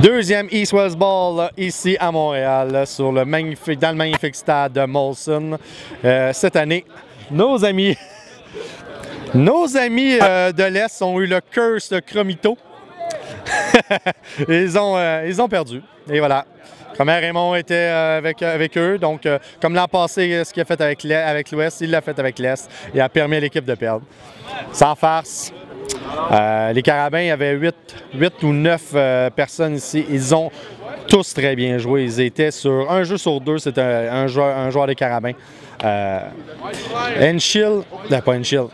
Deuxième East-West Ball ici à Montréal, dans le magnifique stade de Molson. Cette année, nos amis de l'Est ont eu le curse de Cromito. ils ont perdu. Et voilà. Cromer-Raymond était avec eux. Donc, comme l'an passé, ce qu'il a fait avec l'Ouest, il l'a fait avec l'Est. Il a permis à l'équipe de perdre. Sans farce. Les Carabins, il y avait 8 ou 9 personnes ici. Ils ont tous très bien joué. Ils étaient sur un jeu sur deux, c'était un joueur des Carabins. Enchill, pas Enchill.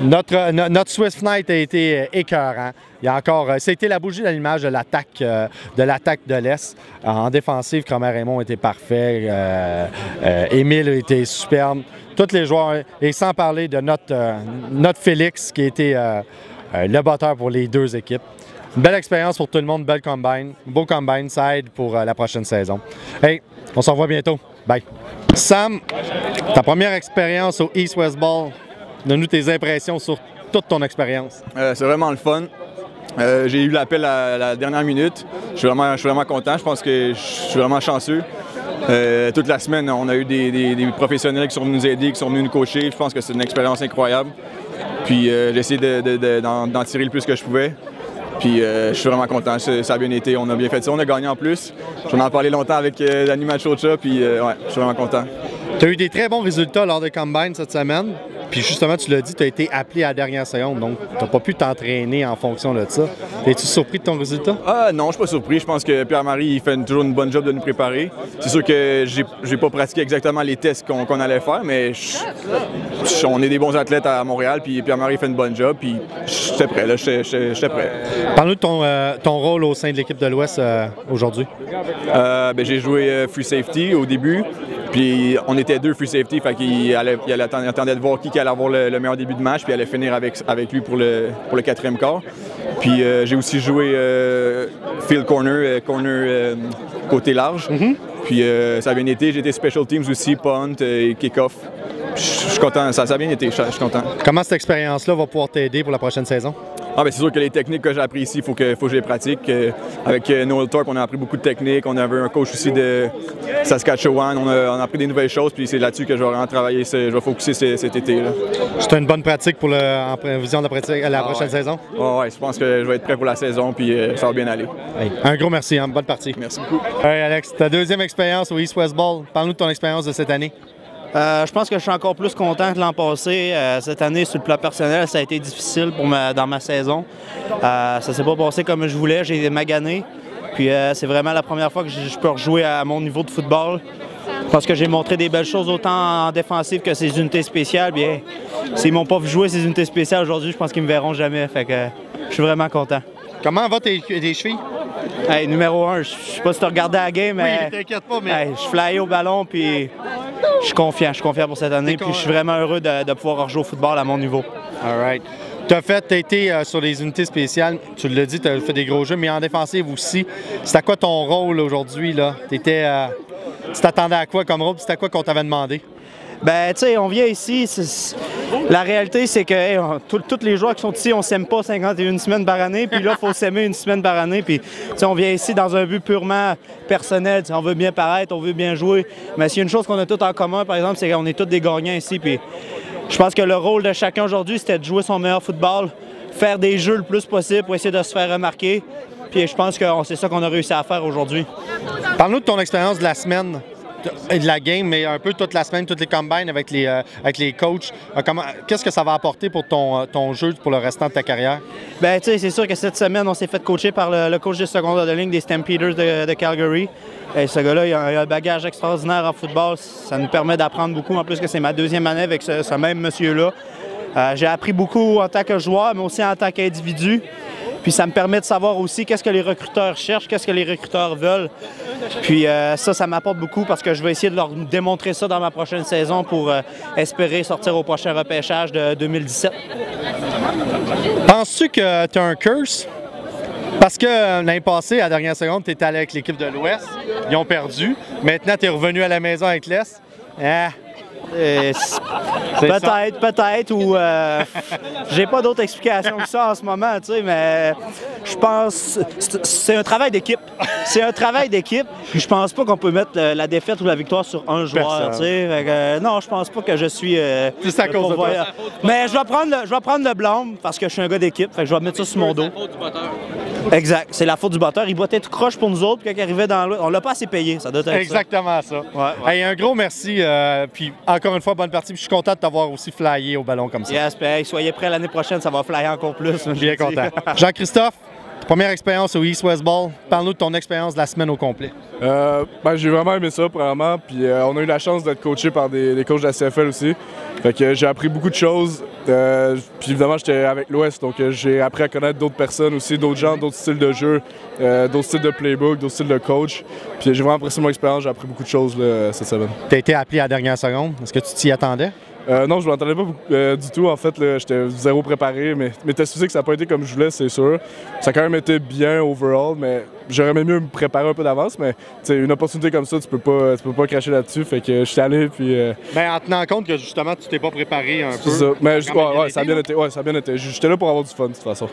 Notre Swift Knight a été écœurant. Il y a encore, c'était la bougie d'allumage de l'attaque de l'Est. En défensive, Cromer-Raymond était parfait. Émile était superbe. Tous les joueurs, et sans parler de notre Félix, qui était le batteur pour les deux équipes. Une belle expérience pour tout le monde, belle combine. Beau combine, ça aide pour la prochaine saison. Hey, on se revoit bientôt. Bye. Sam, ta première expérience au East-West Ball, donne-nous tes impressions sur toute ton expérience. C'est vraiment le fun. J'ai eu l'appel à la dernière minute. Je suis vraiment content. Je pense que je suis vraiment chanceux. Toute la semaine, on a eu des professionnels qui sont venus nous aider, qui sont venus nous coacher. Je pense que c'est une expérience incroyable. Puis j'ai essayé d'en tirer le plus que je pouvais. Puis je suis vraiment content. Ça a bien été. On a bien fait ça. On a gagné en plus. J'en ai parlé longtemps avec Danny Machocha. Puis ouais, je suis vraiment content. Tu as eu des très bons résultats lors des combines cette semaine. Puis justement, tu l'as dit, tu as été appelé à la dernière seconde, donc tu n'as pas pu t'entraîner en fonction de ça. Es-tu surpris de ton résultat? Non, je ne suis pas surpris. Je pense que Pierre-Marie il fait toujours une bonne job de nous préparer. C'est sûr que j'ai pas pratiqué exactement les tests qu'on allait faire, mais on est des bons athlètes à Montréal, puis Pierre-Marie fait une bonne job, puis j'étais prêt, là, j'étais prêt. Parle-nous de ton rôle au sein de l'équipe de l'Ouest aujourd'hui. J'ai joué free safety au début. Puis on était 2 free safety, fait qu'il attendait de voir qui allait avoir le meilleur début de match, puis il allait finir avec lui pour le 4e quart. Puis j'ai aussi joué field corner côté large. Puis ça a bien été. J'ai été special teams aussi, punt et kick-off. Je suis content, ça a bien été, je suis content. Comment cette expérience-là va pouvoir t'aider pour la prochaine saison? C'est sûr que les techniques que j'ai appris ici, il faut que je les pratique. Avec Noel Thorpe, on a appris beaucoup de techniques. On avait un coach aussi de Saskatchewan. On a appris des nouvelles choses, puis c'est là-dessus que je vais vraiment travailler. Je vais focuser cet été. C'est une bonne pratique en prévision de la prochaine saison? Ouais, je pense que je vais être prêt pour la saison, puis ça va bien aller. Hey, un gros merci, hein? Bonne partie. Merci beaucoup. Hey Alex, ta deuxième expérience au East-West Ball. Parle-nous de ton expérience de cette année. Je pense que je suis encore plus content que l'an passé. Cette année, sur le plan personnel, ça a été difficile dans ma saison. Ça s'est pas passé comme je voulais, j'ai magané. Puis c'est vraiment la première fois que je peux rejouer à mon niveau de football. Je pense que j'ai montré des belles choses autant en défensive que ces unités spéciales. Bien, s'ils m'ont pas vu jouer ces unités spéciales aujourd'hui, je pense qu'ils me verront jamais. Fait que je suis vraiment content. Comment vont tes chevilles? Hey, numéro 1, je sais pas si tu as regardé la game, mais t'inquiète pas, mais je flyais au ballon, puis je suis confiant pour cette année, puis je suis vraiment heureux de pouvoir rejouer au football à mon niveau. All right. Tu as été sur les unités spéciales, tu l'as dit, tu as fait des gros jeux, mais en défensive aussi. C'était quoi ton rôle aujourd'hui, là? Tu t'attendais à quoi comme rôle, c'était quoi qu'on t'avait demandé? Tu sais, on vient ici, la réalité, c'est que tous les joueurs qui sont ici, on s'aime pas 51 semaines par année, puis là, il faut s'aimer une semaine par année, puis on vient ici dans un but purement personnel, on veut bien paraître, on veut bien jouer, mais s'il y a une chose qu'on a tous en commun, par exemple, c'est qu'on est tous des gagnants ici, puis je pense que le rôle de chacun aujourd'hui, c'était de jouer son meilleur football, faire des jeux le plus possible pour essayer de se faire remarquer, puis je pense que c'est ça qu'on a réussi à faire aujourd'hui. Parle-nous de ton expérience de la semaine. Et de la game, mais un peu toute la semaine, toutes les combines avec les coachs. Qu'est-ce que ça va apporter pour ton jeu pour le restant de ta carrière? Tu sais, c'est sûr que cette semaine, on s'est fait coacher par le coach de secondaire de ligne des Stampeders de Calgary. Et ce gars-là, il a un bagage extraordinaire en football. Ça nous permet d'apprendre beaucoup. En plus que c'est ma deuxième année avec ce même monsieur-là. J'ai appris beaucoup en tant que joueur, mais aussi en tant qu'individu. Puis ça me permet de savoir aussi qu'est-ce que les recruteurs cherchent, qu'est-ce que les recruteurs veulent. Puis ça m'apporte beaucoup parce que je vais essayer de leur démontrer ça dans ma prochaine saison pour espérer sortir au prochain repêchage de 2017. Penses-tu que tu as un curse? Parce que l'année passée, à la dernière seconde, tu étais allé avec l'équipe de l'Ouest. Ils ont perdu. Maintenant, tu es revenu à la maison avec l'Est. Peut-être, ou j'ai pas d'autre explication que ça en ce moment, tu sais, mais je pense c'est un travail d'équipe. C'est un travail d'équipe. Je pense pas qu'on peut mettre la défaite ou la victoire sur un joueur. Non, je pense pas que je suis. C'est à cause de toi. Mais je vais prendre le blâme parce que je suis un gars d'équipe. Fait que je vais mettre ça sur mon dos. Exact. C'est la faute du batteur. Il boitait tout croche pour nous autres. Puis quand il arrivait dans l'autre, on l'a pas assez payé. Ça doit être exactement ça. Ouais. Hey, un gros merci. Puis encore une fois, bonne partie. Puis je suis content de t'avoir aussi flyé au ballon comme ça. Yes, puis hey, soyez prêts l'année prochaine, ça va flyer encore plus. Bien content. Jean-Christophe, première expérience au East West Ball. Parle-nous de ton expérience de la semaine au complet. J'ai vraiment aimé ça, premièrement. Puis on a eu la chance d'être coaché par des coachs de la CFL aussi. Fait que j'ai appris beaucoup de choses. Puis évidemment, j'étais avec l'Ouest, donc j'ai appris à connaître d'autres personnes aussi, d'autres gens, d'autres styles de jeu, d'autres styles de playbook, d'autres styles de coach. Puis j'ai vraiment apprécié mon expérience, j'ai appris beaucoup de choses là, cette semaine. Tu as été appelé à la dernière seconde. Est-ce que tu t'y attendais? Non, je ne m'attendais pas du tout. En fait, j'étais zéro préparé. Mais test physique, ça n'a pas été comme je voulais, c'est sûr. Ça a quand même été bien overall, mais j'aurais aimé mieux me préparer un peu d'avance. Mais une opportunité comme ça, tu peux pas cracher là-dessus. Fait que je suis allé. Puis, en tenant compte que justement, tu t'es pas préparé un peu. Ça. Mais ça a bien été. Ouais, ça a bien été. J'étais là pour avoir du fun, de toute façon.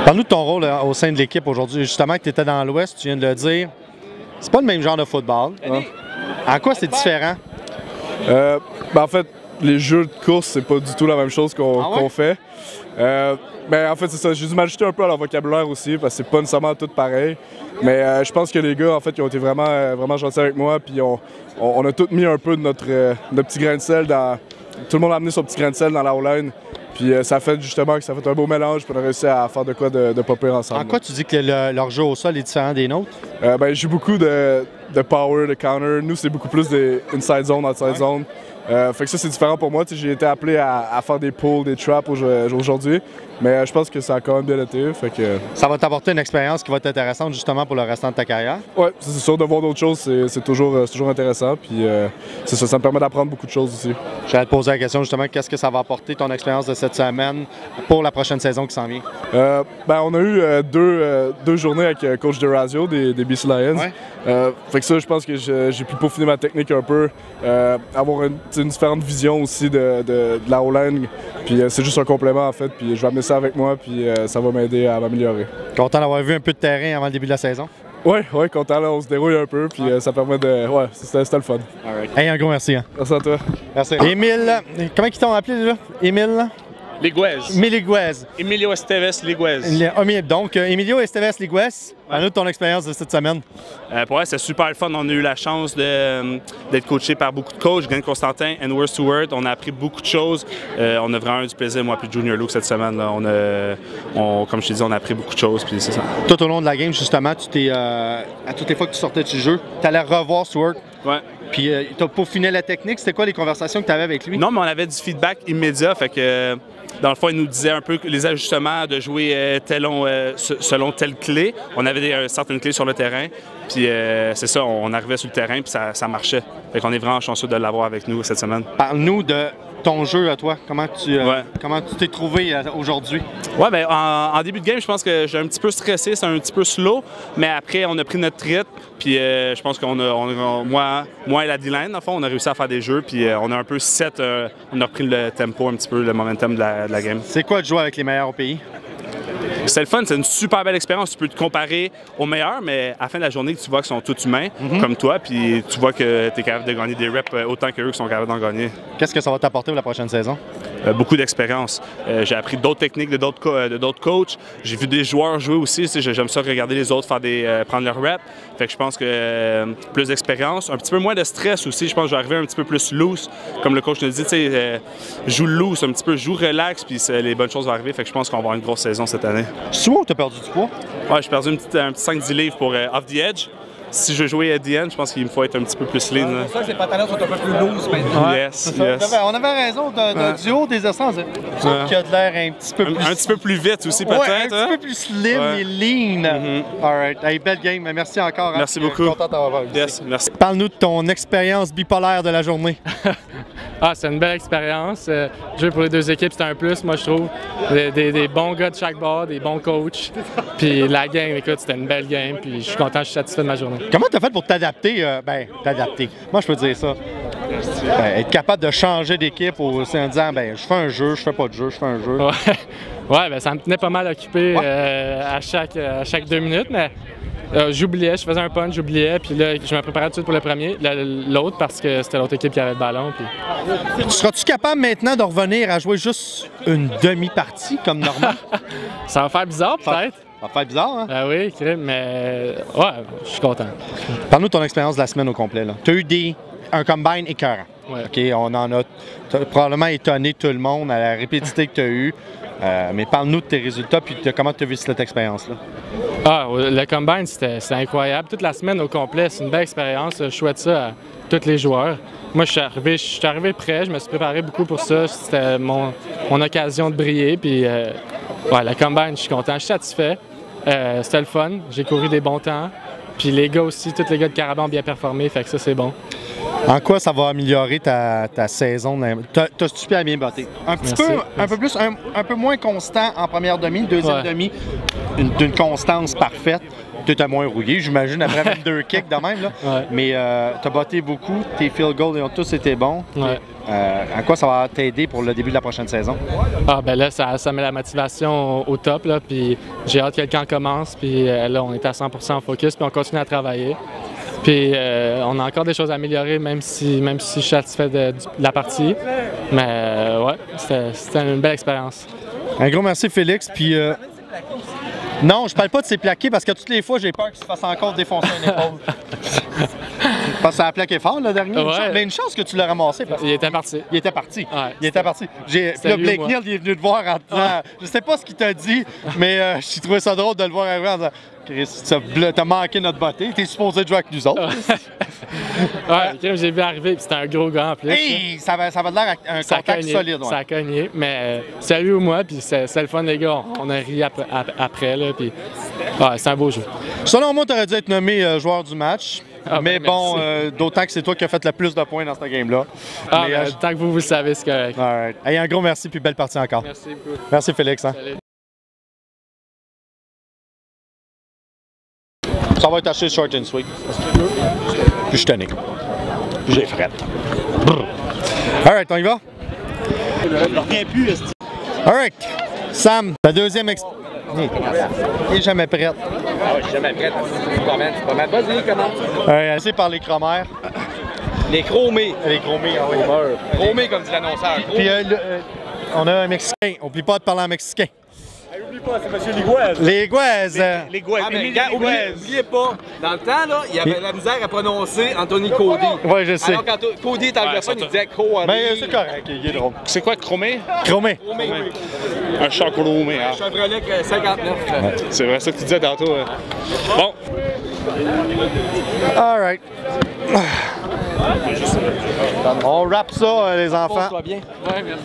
Parle-nous de ton rôle au sein de l'équipe aujourd'hui. Justement, que tu étais dans l'Ouest, tu viens de le dire. C'est pas le même genre de football. En quoi c'est différent? En fait, les jeux de course, c'est pas du tout la même chose qu'on fait. Mais en fait, c'est ça. J'ai dû m'ajuster un peu à leur vocabulaire aussi, parce que c'est pas nécessairement tout pareil. Mais je pense que les gars, en fait, ils ont été vraiment gentils avec moi. Puis on a tous mis un peu de notre petit grain de sel dans. Tout le monde a amené son petit grain de sel dans la O-line. Puis ça fait justement que ça fait un beau mélange, puis on a réussi à faire de quoi de pas pire ensemble. En quoi tu dis que leur jeu au sol est différent des nôtres? J'ai beaucoup de power, de counter. Nous, c'est beaucoup plus des inside zone, outside zone. Fait que ça, c'est différent pour moi. J'ai été appelé à faire des pulls, des traps aujourd'hui, mais je pense que ça a quand même bien été. Fait que... Ça va t'apporter une expérience qui va être intéressante justement pour le restant de ta carrière? Oui, c'est sûr, de voir d'autres choses, c'est toujours intéressant. Puis c'est ça me permet d'apprendre beaucoup de choses aussi. J'allais te poser la question justement, qu'est-ce que ça va apporter ton expérience de cette semaine pour la prochaine saison qui s'en vient? On a eu deux journées avec coach DeRazio des BC Lions. Ouais. Fait que ça, je pense que j'ai pu peaufiner ma technique un peu, avoir une différente vision aussi de la O-line. Puis c'est juste un complément en fait. Puis je vais amener ça avec moi, puis ça va m'aider à m'améliorer. Content d'avoir vu un peu de terrain avant le début de la saison? Oui, content. Là, on se déroule un peu, puis ça permet de... Ouais, c'était le fun. All right. Hey, un gros merci. Hein. Merci à toi. Merci. Émile, comment ils t'ont appelé là? Émile? Liguez. Emilio Esteves Liguez. Donc, Emilio Esteves Liguez, parle-nous de ton expérience de cette semaine. Pour elle, c'est super le fun. On a eu la chance d'être coaché par beaucoup de coachs, Glenn Constantin, Word Stewart. On a appris beaucoup de choses. On a vraiment eu du plaisir, moi et Junior Luke, cette semaine. Là. Comme je te dis, on a appris beaucoup de choses. Puis c'est ça. Tout au long de la game, justement, à toutes les fois que tu sortais du jeu, tu allais revoir Stewart. Ouais. Puis tu as peaufiné la technique. C'était quoi les conversations que tu avais avec lui? Non, mais on avait du feedback immédiat. Fait que, dans le fond, il nous disait un peu les ajustements de jouer selon telle clé. On avait certaines clés sur le terrain. Puis c'est ça, on arrivait sur le terrain puis ça marchait. Fait qu'on est vraiment chanceux de l'avoir avec nous cette semaine. Parle-nous de ton jeu à toi. Comment tu t'es trouvé aujourd'hui? Ouais, ben en début de game, je pense que j'ai un petit peu stressé, c'est un petit peu slow, mais après on a pris notre rythme, puis je pense qu'on moi et la D-line, dans le fond, on a réussi à faire des jeux, puis on a un peu on a repris le tempo un petit peu, le momentum de la game. C'est quoi de jouer avec les meilleurs au pays? C'est le fun, c'est une super belle expérience. Tu peux te comparer aux meilleurs, mais à la fin de la journée, tu vois qu'ils sont tous humains, comme toi, puis tu vois que tu es capable de gagner des reps autant qu'eux qui sont capables d'en gagner. Qu'est-ce que ça va t'apporter pour la prochaine saison? Beaucoup d'expérience. J'ai appris d'autres techniques de d'autres coachs. J'ai vu des joueurs jouer aussi. J'aime ça regarder les autres prendre leurs reps. Fait que je pense que plus d'expérience, un petit peu moins de stress aussi. Je pense que je vais arriver un petit peu plus loose. Comme le coach nous dit, joue loose un petit peu, joue relax, puis les bonnes choses vont arriver. Fait que je pense qu'on va avoir une grosse saison cette année. Souvent, tu as perdu du poids? Ouais, j'ai perdu un petit 5-10 livres pour Off the Edge. Si je veux jouer at the end, je pense qu'il me faut être un petit peu plus lean. C'est ça que ces pantalons sont un peu plus loose maintenant. Ouais, yes. On avait raison du haut des essences. Qui a de l'air un petit peu plus... Un petit peu plus vite aussi, peut-être. Un petit peu plus slim et lean. All right. Hey, belle game. Merci encore. Merci beaucoup. Content d'avoir vu. Yes, merci. Parle-nous de ton expérience bipolaire de la journée. C'est une belle expérience. Jouer pour les deux équipes, c'était un plus, moi, je trouve. Des bons gars de chaque bord, des bons coachs. Puis la game, écoute, c'était une belle game. Puis je suis content, je suis satisfait de ma journée. Comment tu as fait pour t'adapter? T'adapter. Moi, je peux dire ça. Être capable de changer d'équipe aussi en disant ben, je fais un jeu, je fais pas de jeu, je fais un jeu. Ouais, ben, ça me tenait pas mal occupé à chaque 2 minutes, mais j'oubliais, je faisais un punch, j'oubliais, puis là, je me préparais tout de suite pour le premier, l'autre parce que c'était l'autre équipe qui avait le ballon. Puis... Seras-tu capable maintenant de revenir à jouer juste une demi-partie comme normal? Ça va faire bizarre, peut-être. Ça va faire bizarre, hein? Oui, mais ouais, je suis content. Parle-nous de ton expérience de la semaine au complet. Tu as eu un combine écœurant. Ouais. OK, on en a probablement étonné tout le monde à la rapidité que tu as eue. Mais parle-nous de tes résultats puis de comment tu as vu cette expérience-là. Le combine, c'était incroyable. Toute la semaine au complet, c'est une belle expérience. Je souhaite ça à tous les joueurs. Moi, je suis arrivé prêt, je me suis préparé beaucoup pour ça. C'était mon occasion de briller. Puis, le combine, je suis content, je suis satisfait. C'était le fun. J'ai couru des bons temps. Puis les gars aussi, tous les gars de Carabin ont bien performé, fait que ça, c'est bon. En quoi ça va améliorer ta saison? T'as-tu pu à bien botter? Un peu moins constant en première demi, deuxième demi, d'une constance parfaite. Tu étais moins rouillé, j'imagine, après 22 kicks de même. Là. Ouais. Mais tu as botté beaucoup, tes field goals ont tous été bons. Ouais. En quoi ça va t'aider pour le début de la prochaine saison? Ben là, ça met la motivation au top, là, puis j'ai hâte que le camp commence, puis là, on est à 100% focus, puis on continue à travailler. Puis on a encore des choses à améliorer, même si je suis satisfait de la partie. Mais ouais, c'était une belle expérience. Un gros merci, Félix. Puis non, je parle pas de ses plaqués parce que toutes les fois, j'ai peur qu'il se fasse encore défoncer une épaule. Parce que ça a plaqué fort, le dernier. Ouais. Mais une chance que tu l'as ramassé. Parce que Il était parti. Il était parti. Ouais. Il était parti. Puis là, Blake Neal il est venu te voir en disant, je sais pas ce qu'il t'a dit, mais j'ai trouvé ça drôle de le voir arriver en disant, Chris, t'as manqué notre beauté, t'es supposé jouer avec nous autres. Ouais, j'ai vu arriver, puis c'était un gros gars en plus. Hey, ça va de l'air un contact solide. Ouais. Ça a cogné, mais c'est lui ou moi, puis c'est le fun, les gars. On a ri après là, puis c'est un beau jeu. Selon moi, t'aurais dû être nommé joueur du match. Mais bon, d'autant que c'est toi qui as fait le plus de points dans cette game-là. Tant que vous le savez, c'est correct. Right. Hey, un gros merci, puis belle partie encore. Merci beaucoup. Merci, Félix. Hein? Ça va être assez short and sweet. Puis je suis tanné. Puis j'ai frette. All right, on y va? Je reviens plus, est-ce que... All right. Sam, ta deuxième Il est jamais prête. Ah ouais, je suis jamais prête. C'est pas mal. Vas-y, comment? Assez par les chromères. Les chromés. Les chromés, ah oui. Chromés, comme dit l'annonceur. Puis on a un Mexicain. Oublie pas de parler en mexicain. Oublie pas, c'est M. Liguez. Liguez. Liguez. Ah, mais gars, oubliez pas, dans le temps, là, il y avait la misère à prononcer Anthony Cody. Oui, je sais. Alors, quand Cody est anglophone, il disait Cody. Ben, c'est correct, il est drôle. C'est quoi, chromé? Chromé. Un chat chromé, hein? Un Chevrolet 59. C'est vrai ça que tu disais tantôt. Bon. All right. On wrap ça, les enfants. Pose-toi bien. Ouais, merci.